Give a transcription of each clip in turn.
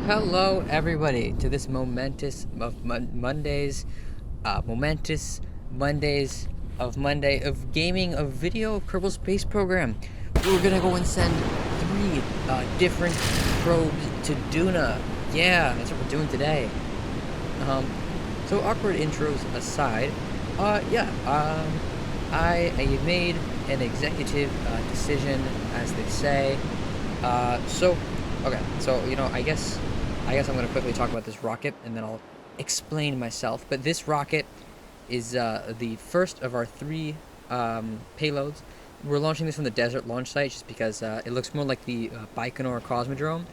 Hello, everybody, to this momentous Mondays of Monday of gaming of video of Kerbal Space Program. We're gonna go and send three different probes to Duna. Yeah, that's what we're doing today. So awkward intros aside, I made an executive decision, as they say. I guess I'm going to quickly talk about this rocket, and then I'll explain myself. But this rocket is the first of our three payloads. We're launching this from the desert launch site just because it looks more like the Baikonur Cosmodrome,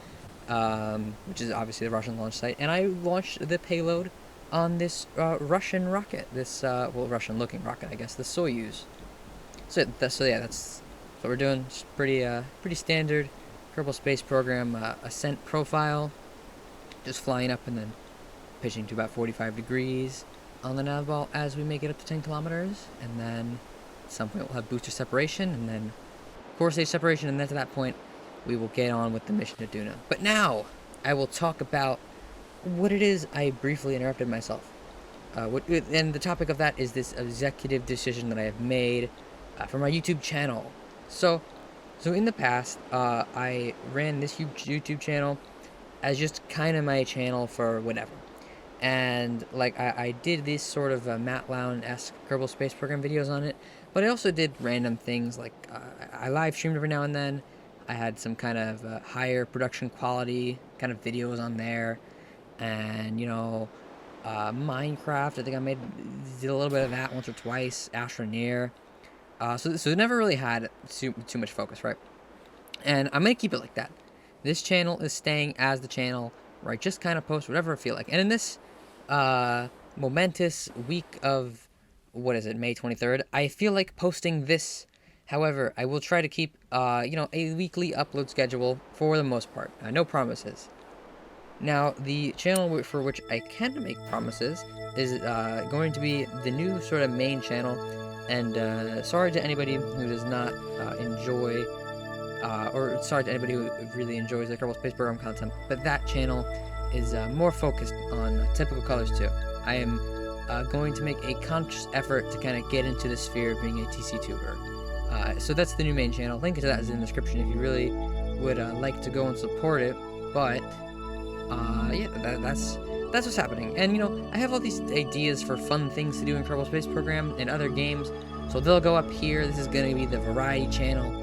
which is obviously the Russian launch site. And I launched the payload on this Russian rocket, this Russian-looking rocket, I guess, the Soyuz. That's what we're doing. It's pretty standard Kerbal Space Program ascent profile, just flying up and then pitching to about 45 degrees on the nav ball as we make it up to 10 kilometers, and then at some point we'll have booster separation, and then core stage separation, and then to that point we will get on with the mission to Duna. But now I will talk about what it is I briefly interrupted myself. And the topic of that is this executive decision that I have made for my YouTube channel. So in the past, I ran this huge YouTube channel as just kind of my channel for whatever. And like I did this sort of Matt Lown-esque Kerbal Space Program videos on it, but I also did random things like I live streamed every now and then. I had some kind of higher production quality kind of videos on there, and Minecraft. I think I did a little bit of that once or twice. Astroneer. So it never really had too much focus, right? And I'm gonna keep it like that. This channel is staying as the channel where I just kind of post whatever I feel like. And in this momentous week of, May 23rd, I feel like posting this. However, I will try to keep, a weekly upload schedule for the most part. No promises. Now, the channel for which I can make promises is going to be the new sort of main channel. And sorry to anybody who does not enjoy, or sorry to anybody who really enjoys the Kerbal Space Program content, but that channel is more focused on typical colors too. I am going to make a conscious effort to kind of get into the sphere of being a TC tuber. So that's the new main channel. Link to that is in the description if you really would like to go and support it. But that's what's happening. And I have all these ideas for fun things to do in Kerbal Space Program and other games, so they'll go up here. This is going to be the variety channel,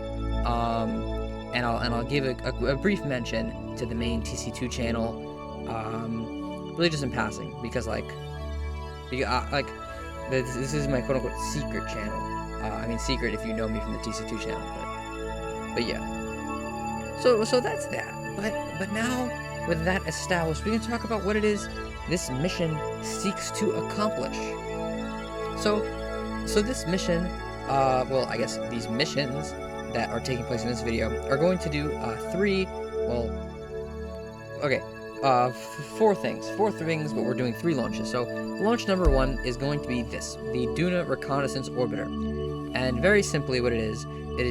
and I'll give a brief mention to the main TC2 channel, really just in passing, because this is my quote-unquote secret channel. I mean secret if you know me from the TC2 channel, but yeah. So that's that. But now, with that established, we can talk about what it is this mission seeks to accomplish. So this mission, I guess these missions that are taking place in this video are going to do four things, but we're doing 3 launches. So launch number 1 is going to be the Duna Reconnaissance Orbiter. And very simply what it is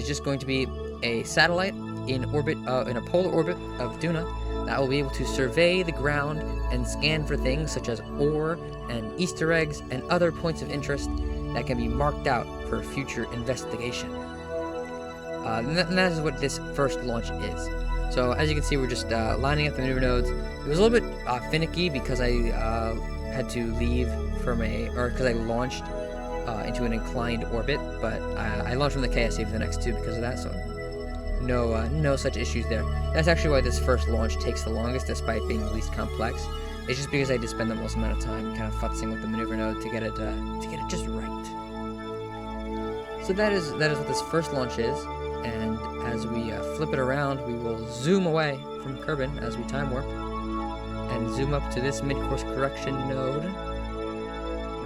just going to be a satellite in orbit, in a polar orbit of Duna, that will be able to survey the ground and scan for things such as ore and Easter eggs and other points of interest that can be marked out for future investigation. And that is what this first launch is. So as you can see, we're just lining up the maneuver nodes. It was a little bit finicky because I had to leave because I launched into an inclined orbit, but I launched from the KSP for the next 2 because of that, so no such issues there. That's actually why this first launch takes the longest, despite being the least complex. It's just because I had to spend the most amount of time kind of futzing with the maneuver node to get it just right. So that is what this first launch is, and as we flip it around, we will zoom away from Kerbin as we time warp, and zoom up to this mid-course correction node,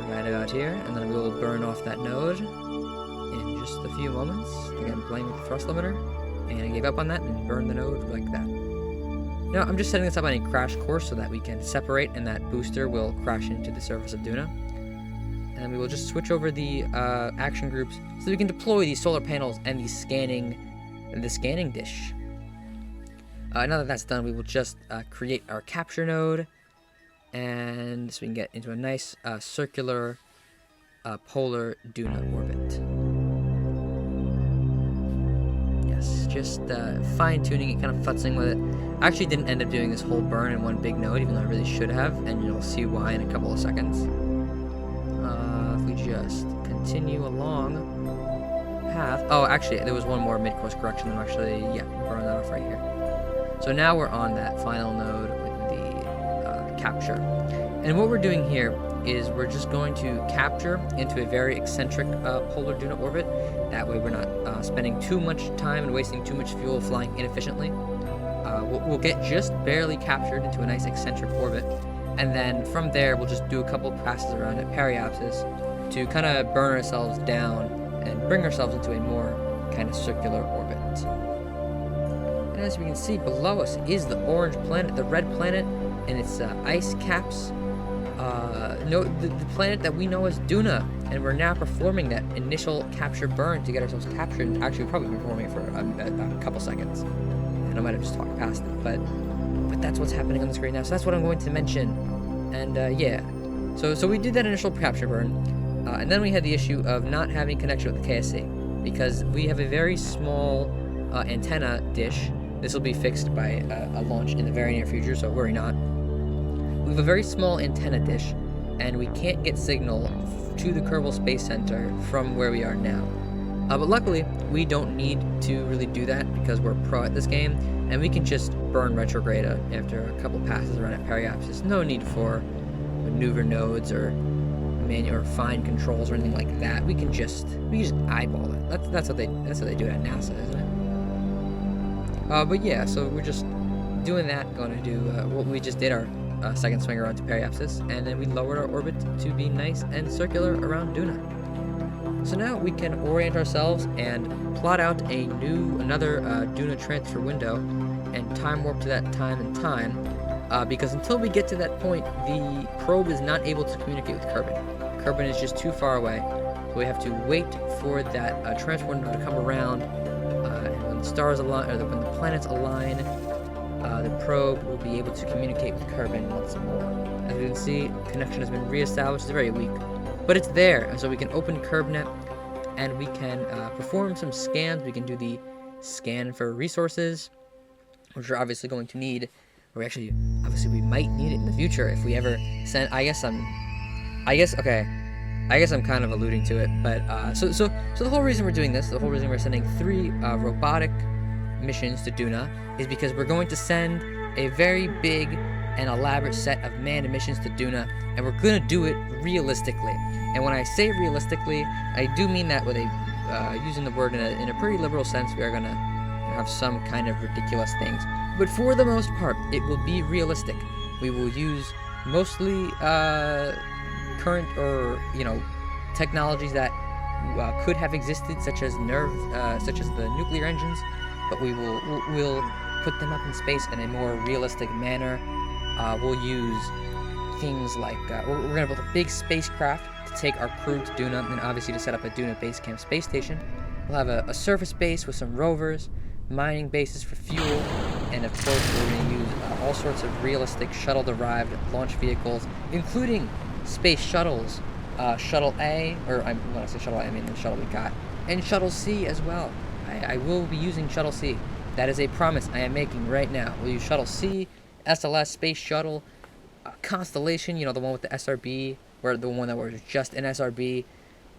right about here, and then we will burn off that node in just a few moments. Again, playing with the thrust limiter. And I gave up on that and burned the node like that. Now, I'm just setting this up on a crash course so that we can separate and that booster will crash into the surface of Duna. And we will just switch over the action groups so that we can deploy these solar panels and the scanning dish. Now that that's done, we will just create our capture node, and so we can get into a nice circular polar Duna orbit. Yes, just fine-tuning it, kind of futzing with it. I actually didn't end up doing this whole burn in one big node, even though I really should have, and you'll see why in a couple of seconds. If we just continue along path. Oh, actually, there was one more mid-course correction. I'm actually, burn that off right here. So now we're on that final node with the capture. And what we're doing here is we're just going to capture into a very eccentric polar Duna orbit. That way we're not spending too much time and wasting too much fuel flying inefficiently. We'll get just barely captured into a nice eccentric orbit. And then from there, we'll just do a couple passes around at periapsis to kind of burn ourselves down and bring ourselves into a more kind of circular orbit. And as we can see below us is the orange planet, the red planet, and its ice caps. The planet that we know as Duna, and we're now performing that initial capture burn to get ourselves captured. Actually, we've probably been performing it for a couple seconds, and I might have just talked past it, but that's what's happening on the screen now. So that's what I'm going to mention, and yeah. So we did that initial capture burn, and then we had the issue of not having connection with the KSP because we have a very small antenna dish. This will be fixed by a launch in the very near future, so worry not. We have a very small antenna dish, and we can't get signal to the Kerbal Space Center from where we are now. But luckily, we don't need to really do that because we're pro at this game, and we can just burn retrograde after a couple passes around at periapsis. No need for maneuver nodes or manual or fine controls or anything like that. We can just eyeball it. That's what they do it at NASA, isn't it? But yeah, so we're just doing that. Going to do what we just did, our second swing around to periapsis, and then we lowered our orbit to be nice and circular around Duna. So now we can orient ourselves and plot out another Duna transfer window and time warp to that time and time, because until we get to that point, the probe is not able to communicate with Kerbin. Kerbin is just too far away, so we have to wait for that transfer window to come around, and when the stars align, or when the planets align, the probe will be able to communicate with Kerbin once more. As you can see, connection has been reestablished. It's very weak, but it's there, and so we can open KerbNet, and we can perform some scans. We can do the scan for resources, which we're obviously going to need. Or actually, obviously, we might need it in the future if we ever send. I guess I'm kind of alluding to it, but so the whole reason we're doing this, the whole reason we're sending 3 robotic missions to Duna is because we're going to send a very big and elaborate set of manned missions to Duna, and we're going to do it realistically. And when I say realistically, I do mean that with using the word in a pretty liberal sense. We are going to have some kind of ridiculous things, but for the most part, it will be realistic. We will use mostly current or technologies that could have existed, such as the nuclear engines, but we'll put them up in space in a more realistic manner. We'll use things like we're going to build a big spacecraft to take our crew to Duna, and obviously to set up a Duna base camp space station. We'll have a surface base with some rovers, mining bases for fuel, and of course we're going to use all sorts of realistic shuttle-derived launch vehicles, including space shuttles, Shuttle A, or when I say Shuttle A, I mean the shuttle we got, and Shuttle C as well. I will be using Shuttle C. That is a promise I am making right now. We'll use Shuttle C, SLS, Space Shuttle, Constellation, the one with the SRB, or the one that was just an SRB.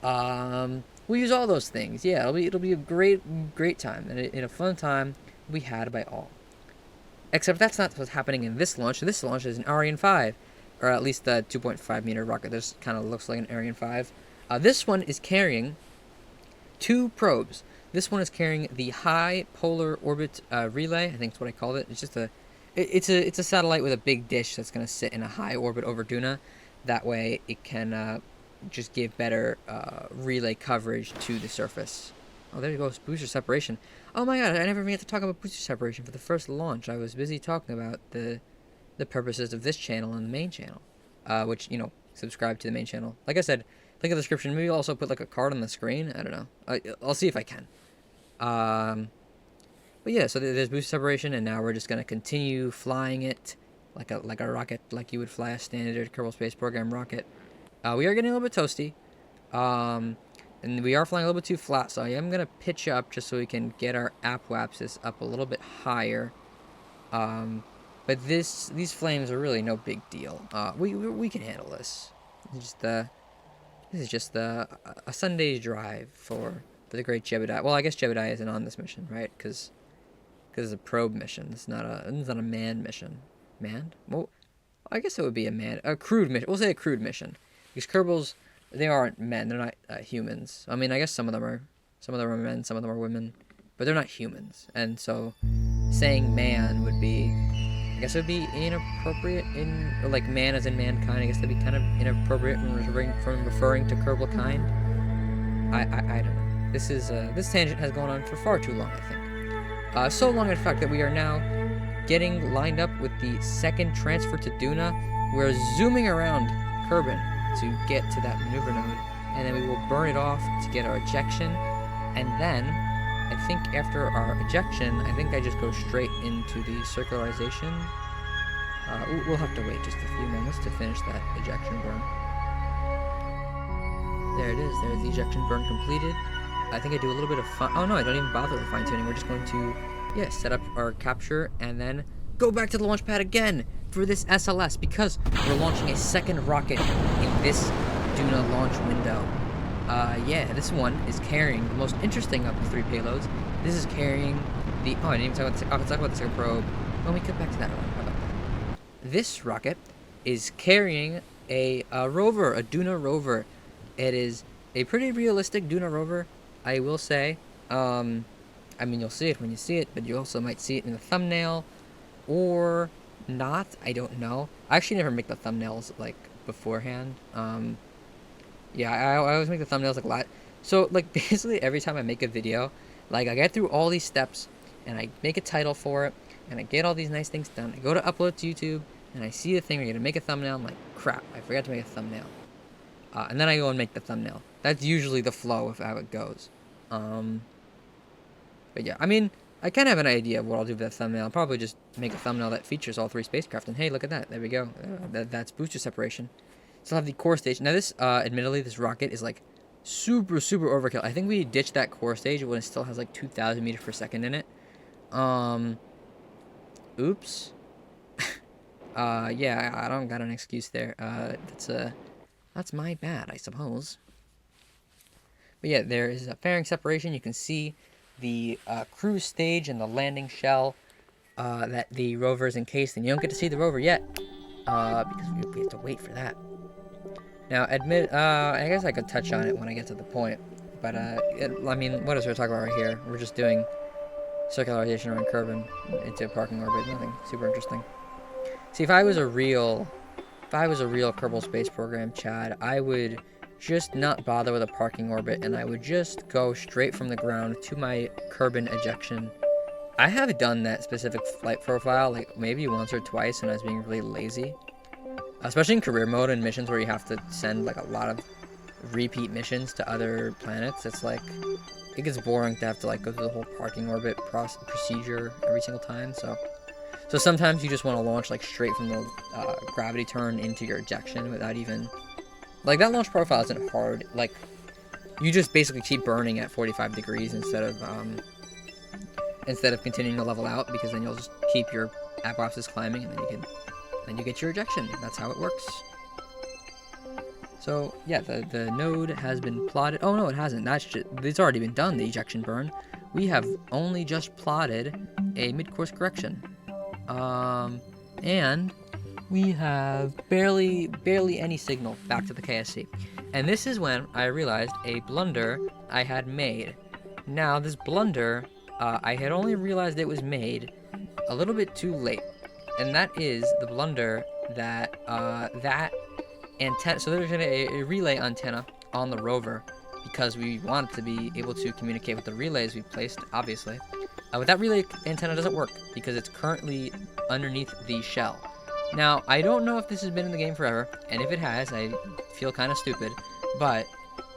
We'll use all those things. Yeah, it'll be a great time, and a fun time we had by all. Except that's not what's happening in this launch. This launch is an Ariane 5, or at least the 2.5 meter rocket. This kind of looks like an Ariane 5. This one is carrying 2 probes. This one is carrying the High Polar Orbit Relay. I think that's what I called it. It's just it's a satellite with a big dish that's going to sit in a high orbit over Duna. That way, it can just give better relay coverage to the surface. Oh, there you go, booster separation. Oh my god, I never even had to talk about booster separation for the first launch. I was busy talking about the purposes of this channel and the main channel, which, subscribe to the main channel. Like I said, link in the description. Maybe I'll also put like a card on the screen. I don't know. I'll see if I can. But yeah, so there's boost separation, and now we're just gonna continue flying it like a rocket, like you would fly a standard Kerbal Space Program rocket. We are getting a little bit toasty, and we are flying a little bit too flat, so I am gonna pitch up just so we can get our apoapsis up a little bit higher. But these flames are really no big deal. We can handle this. This is just a Sunday's drive for the great Jebediah. Well, I guess Jebediah isn't on this mission, right? Because it's a probe mission. It's not a manned mission. Manned? Well, I guess it would be a crewed mission. We'll say a crewed mission, because Kerbals, they aren't men. They're not humans. I mean, I guess some of them are men, some of them are women, but they're not humans. And so, saying man would be, I guess it would be inappropriate or like man as in mankind. I guess that'd be kind of inappropriate when referring to Kerbal kind. I don't know. This tangent has gone on for far too long, I think. So long, in fact, that we are now getting lined up with the second transfer to Duna. We're zooming around Kerbin to get to that maneuver node, and then we will burn it off to get our ejection, and then I think after our ejection, I think I just go straight into the circularization. We'll have to wait just a few moments to finish that ejection burn. There it is. There's the ejection burn completed. I think I do a little bit of oh no, I don't even bother with fine-tuning. We're just going to, set up our capture and then go back to the launch pad again for this SLS, because we're launching a second rocket in this Duna launch window. This one is carrying the most interesting of the three payloads. This is carrying the... Oh, I didn't even talk about the... I'll talk about the second probe when we get back to that one. How about that? This rocket is carrying a rover, a Duna rover. It is a pretty realistic Duna rover, I will say. I mean, you'll see it when you see it, but you also might see it in the thumbnail, or not. I don't know. I actually never make the thumbnails, like, beforehand. I always make the thumbnails, like, a lot. So, like, basically every time I make a video, like, I get through all these steps, and I make a title for it, and I get all these nice things done. I go to upload to YouTube, and I see the thing where you're going to make a thumbnail. I'm like, crap, I forgot to make a thumbnail. And then I go and make the thumbnail. That's usually the flow of how it goes. But yeah, I mean, I kind of have an idea of what I'll do with that thumbnail. I'll probably just make a thumbnail that features all three spacecraft, and hey, look at that. There we go. That's booster separation. So I'll have the core stage. Now this, admittedly, this rocket is like super, super overkill. I think we ditched that core stage when it still has like 2,000 meters per second in it. Oops. I don't got an excuse there. That's my bad, I suppose. But yeah, there is a fairing separation. You can see the cruise stage and the landing shell that the rover is encased in. You don't get to see the rover yet, because we have to wait for that. Now, I guess I could touch on it when I get to the point, but I mean, what is we're talking about right here? We're just doing circularization around Kerbin into a parking orbit. Nothing super interesting. See, if I was a real Kerbal Space Program Chad, I would just not bother with a parking orbit, and I would just go straight from the ground to my Kerbin ejection. I have done that specific flight profile like maybe once or twice, and I was being really lazy. Especially in career mode and missions where you have to send like a lot of repeat missions to other planets. It's like, it gets boring to have to like go through the whole parking orbit procedure every single time. So sometimes you just want to launch like straight from the gravity turn into your ejection without even, like, that launch profile isn't hard. Like, you just basically keep burning at 45 degrees instead of continuing to level out, because then you'll just keep your apoapsis climbing, and then you get your ejection. That's how it works. So yeah, the node has been plotted. Oh no, it hasn't. It's already been done, the ejection burn. We have only just plotted a mid-course correction. And we have barely any signal back to the KSP. And this is when I realized a blunder I had made. Now, this blunder, I had only realized it was made a little bit too late. And that is the blunder that, that antenna, so there's a relay antenna on the rover, because we wanted to be able to communicate with the relays we placed, obviously. But that relay antenna doesn't work, because it's currently underneath the shell. Now, I don't know if this has been in the game forever, and if it has, I feel kind of stupid, but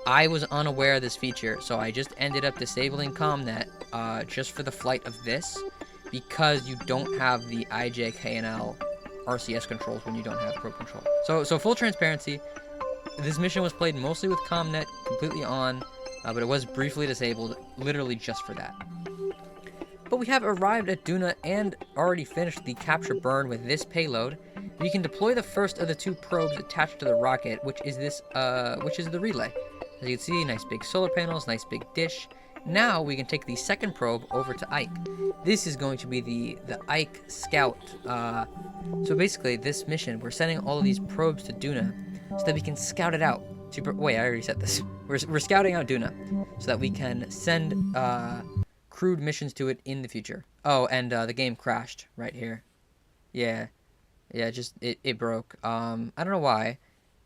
I was unaware of this feature, so I just ended up disabling ComNet just for the flight of this, because you don't have the IJKNL RCS controls when you don't have probe control. So full transparency, this mission was played mostly with ComNet completely on, but it was briefly disabled, literally just for that. But we have arrived at Duna and already finished the capture burn with this payload. We can deploy the first of the 2 probes attached to the rocket, which is the relay. As you can see, nice big solar panels, nice big dish. Now we can take the second probe over to Ike. This is going to be the Ike Scout. So basically, this mission, we're sending all of these probes to Duna so that we can scout it out. Wait, I already said this. We're scouting out Duna so that we can send crewed missions to it in the future. Oh, and the game crashed right here. Yeah, just it broke. I don't know why,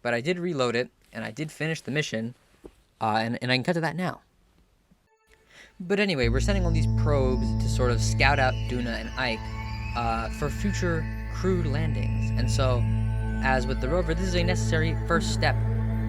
but I did reload it and I did finish the mission, and I can cut to that now. But anyway, we're sending all these probes to sort of scout out Duna and Ike for future crewed landings. And so, as with the rover, this is a necessary first step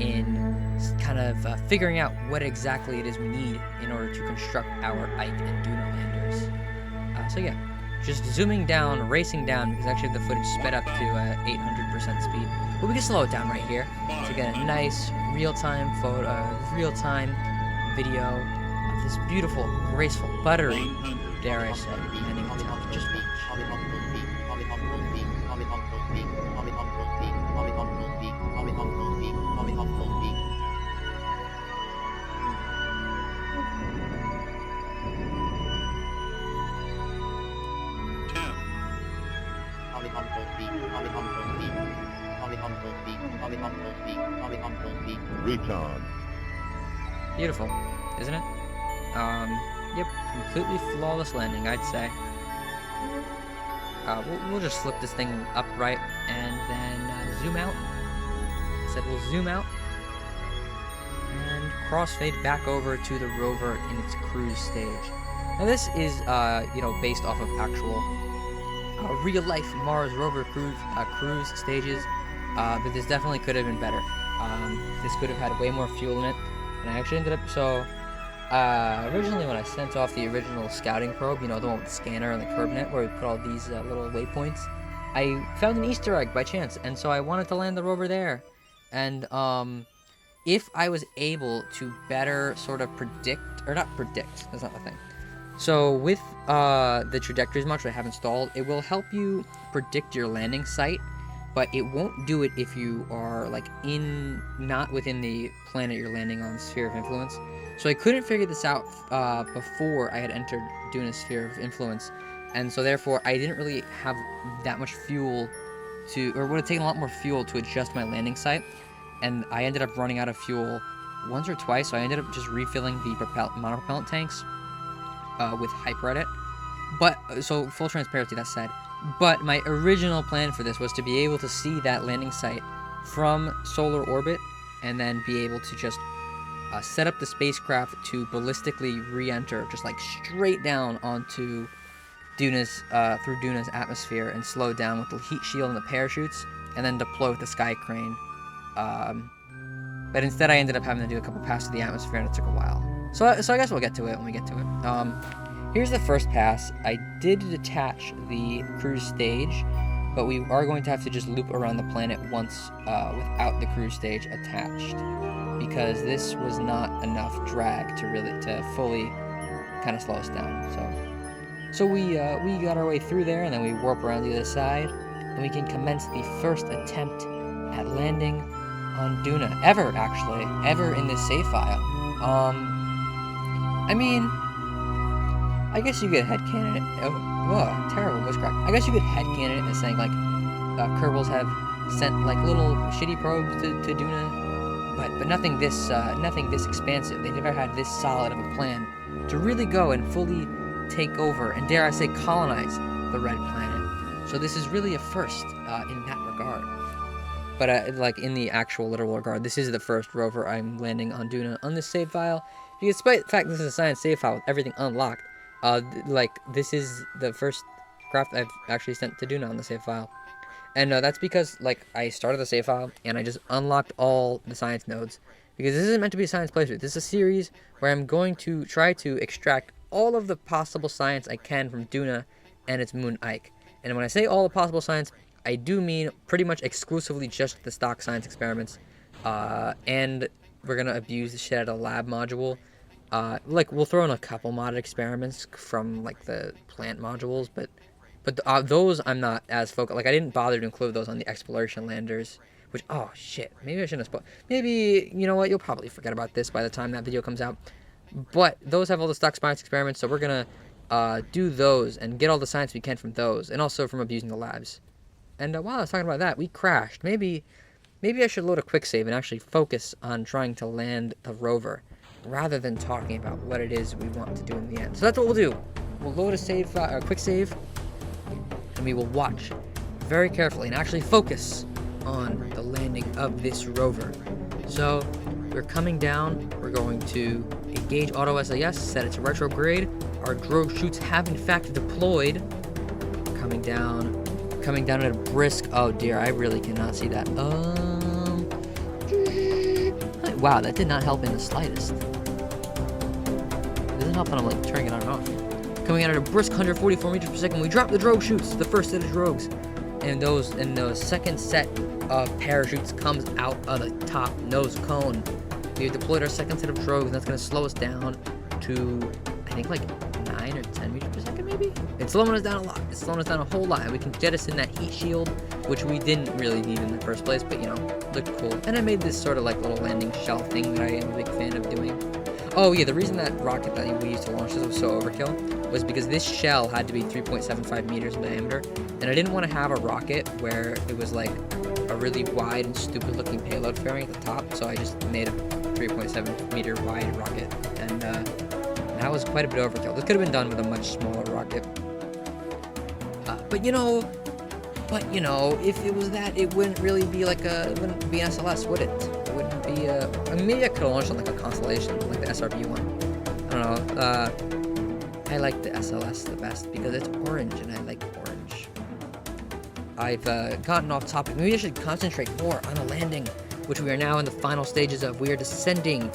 in kind of figuring out what exactly it is we need in order to construct our Ike and Duna landers. So yeah, just zooming down, racing down, because actually the footage sped up to 800% speed. But we can slow it down right here to get a nice real-time real-time video of this beautiful, graceful, buttery, dare I say, landing attempt. Just watch. Recon. Beautiful, isn't it? Yep, completely flawless landing, I'd say. We'll just flip this thing upright and then zoom out. I said we'll zoom out and crossfade back over to the rover in its cruise stage. Now this is, based off of actual real-life Mars rover cruise stages, but this definitely could have been better. This could have had way more fuel in it, and I actually ended up, originally when I sent off the original scouting probe, the one with the scanner and the curb net where we put all these little waypoints, I found an Easter egg by chance, and so I wanted to land the rover there. And if I was able to better sort of not predict, that's not the thing. So with the trajectories module I have installed, it will help you predict your landing site, but it won't do it if you are not within the planet you're landing on, sphere of influence. So I couldn't figure this out before I had entered Duna's sphere of influence, and so therefore I didn't really have that much fuel or would have taken a lot more fuel to adjust my landing site, and I ended up running out of fuel once or twice, so I ended up just refilling the monopropellant tanks with Hyperedit. But, so full transparency, that said, but my original plan for this was to be able to see that landing site from solar orbit and then be able to just set up the spacecraft to ballistically re-enter, just straight down onto Duna's, through Duna's atmosphere and slow down with the heat shield and the parachutes, and then deploy with the sky crane. But instead I ended up having to do a couple passes to the atmosphere, and it took a while. So I guess we'll get to it when we get to it. Here's the first pass. I did detach the cruise stage, but we are going to have to just loop around the planet once without the cruise stage attached, because this was not enough drag to fully kind of slow us down. So we got our way through there, and then we warp around the other side, and we can commence the first attempt at landing on Duna ever in this save file. I mean, I guess you could headcanon it. Oh, terrible voice crack. I guess you could headcanon it as saying Kerbals have sent little shitty probes to Duna, but nothing this expansive. They never had this solid of a plan to really go and fully take over and, dare I say, colonize the Red Planet. So this is really a first in that regard. But in the actual literal regard, this is the first rover I'm landing on Duna on this save file. Because despite the fact this is a science save file with everything unlocked, this is the first craft I've actually sent to Duna on the save file. And that's because, I started the save file, and I just unlocked all the science nodes. because this isn't meant to be a science playthrough. This is a series where I'm going to try to extract all of the possible science I can from Duna and its moon Ike. And when I say all the possible science, I do mean pretty much exclusively just the stock science experiments. And we're going to abuse the shit out of the lab module. Like, we'll throw in a couple modded experiments from, like, the plant modules, but those I'm not as focused. Like, I didn't bother to include those on the exploration landers, which, oh, shit, maybe I shouldn't have spoiled. Maybe, you know what, you'll probably forget about this by the time that video comes out. But those have all the stock science experiments, so we're going to do those and get all the science we can from those, and also from abusing the labs. And while I was talking about that, we crashed. Maybe I should load a quick save and actually focus on trying to land the rover, rather than talking about what it is we want to do in the end. So that's what we'll do. We'll load a quick save, and we will watch very carefully and actually focus on the landing of this rover. So we're coming down. We're going to engage auto SAS, set it to retrograde. Our drogue chutes have in fact deployed. Coming down at a brisk. Oh dear, I really cannot see that. Wow, that did not help in the slightest. It doesn't help when I'm like turning it on and off. Coming out at a brisk 144 meters per second, we drop the drogue chutes, the first set of drogues, and the second set of parachutes comes out of the top nose cone. We have deployed our second set of drogues, and that's going to slow us down to, I think, like 9 or 10 meters per second, maybe? It's slowing us down a lot. It's slowing us down a whole lot. We can jettison that heat shield, which we didn't really need in the first place, but, you know, looked cool. And I made this sort of, like, little landing shell thing that I am a big fan of doing. Oh, yeah, the reason that rocket that we used to launch this was so overkill was because this shell had to be 3.75 meters in diameter, and I didn't want to have a rocket where it was, like, a really wide and stupid-looking payload fairing at the top, so I just made a 3.7 meter wide rocket, and that was quite a bit overkill. This could have been done with a much smaller rocket. But you know, if it was that, it wouldn't really be like it wouldn't be an SLS, would it? It wouldn't be I mean, maybe I could have launched on like a Constellation, like the SRB one. I don't know. I like the SLS the best because it's orange, and I like orange. I've gotten off topic. Maybe I should concentrate more on a landing, which we are now in the final stages of. We are descending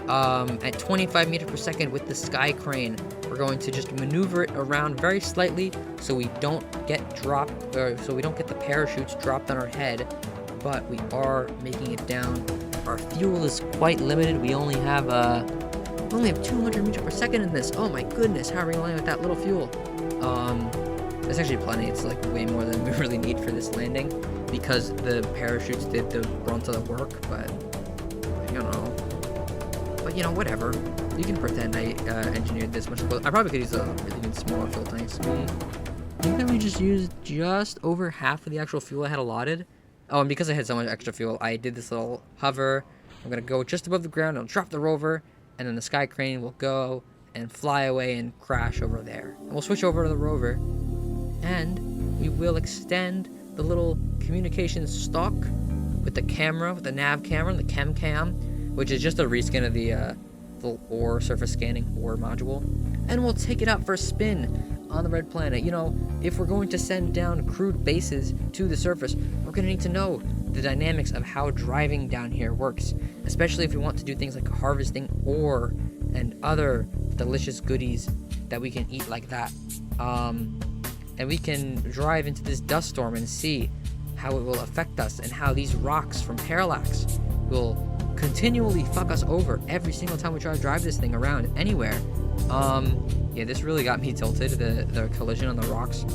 at 25 meters per second with the sky crane. We're going to just maneuver it around very slightly so we don't get dropped, or so we don't get the parachutes dropped on our head, but we are making it down. Our fuel is quite limited. We only have 200 meters per second in this. Oh my goodness, how are we landing with that little fuel? It's actually plenty. It's like way more than we really need for this landing because the parachutes did the brunt of the work, but you know. But you know, whatever. You can pretend I engineered this much. I probably could use a really good smaller fuel tanks. I think that we just used just over half of the actual fuel I had allotted. Oh, and because I had so much extra fuel, I did this little hover. I'm gonna go just above the ground. I'll drop the rover, and then the sky crane will go and fly away and crash over there. And we'll switch over to the rover, and we will extend the little communications stalk with the camera, with the nav camera, the cam, which is just a reskin of the ore surface scanning ore module, and we'll take it out for a spin on the red planet. You know, if we're going to send down crewed bases to the surface, we're going to need to know the dynamics of how driving down here works, especially if we want to do things like harvesting ore and other delicious goodies that we can eat like that. And we can drive into this dust storm and see how it will affect us, and how these rocks from Parallax will continually fuck us over every single time we try to drive this thing around anywhere. Yeah, this really got me tilted, the collision on the rocks.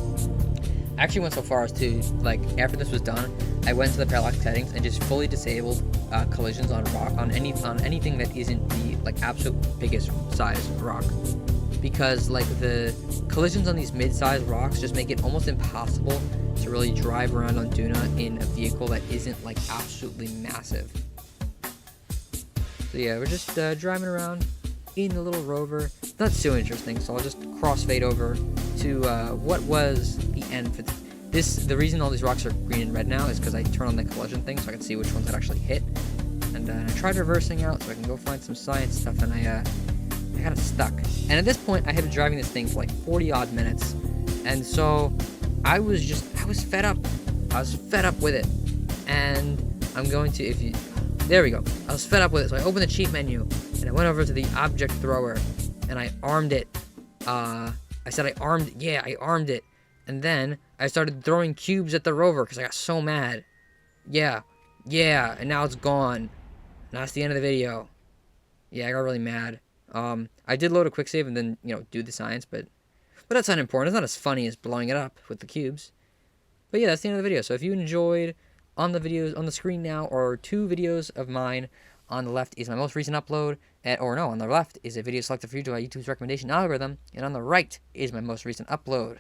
I actually went so far as to, like, after this was done, I went to the Parallax settings and just fully disabled collisions on anything that isn't the, like, absolute biggest size rock. Because, like, the collisions on these mid-sized rocks just make it almost impossible to really drive around on Duna in a vehicle that isn't, like, absolutely massive. So yeah, we're just driving around in the little rover. Not so interesting, so I'll just crossfade over to what was the end for this. The reason all these rocks are green and red now is because I turn on the collision thing so I can see which ones that actually hit. And I tried reversing out so I can go find some science stuff, and I got it stuck. And at this point, I had been driving this thing for like 40 odd minutes, and so I was fed up. I was fed up with it, and I'm going to, There we go. I was fed up with it, so I opened the cheat menu, and I went over to the object thrower, and I armed it. I said I armed it. And then I started throwing cubes at the rover because I got so mad. Yeah, and now it's gone. And that's the end of the video. Yeah, I got really mad. I did load a quick save and then, do the science, but that's not important. It's not as funny as blowing it up with the cubes. But yeah, that's the end of the video. So if you enjoyed, on the videos on the screen now are 2 videos of mine. On the left is my most recent upload, on the left is a video selected for you by YouTube's recommendation algorithm, and on the right is my most recent upload.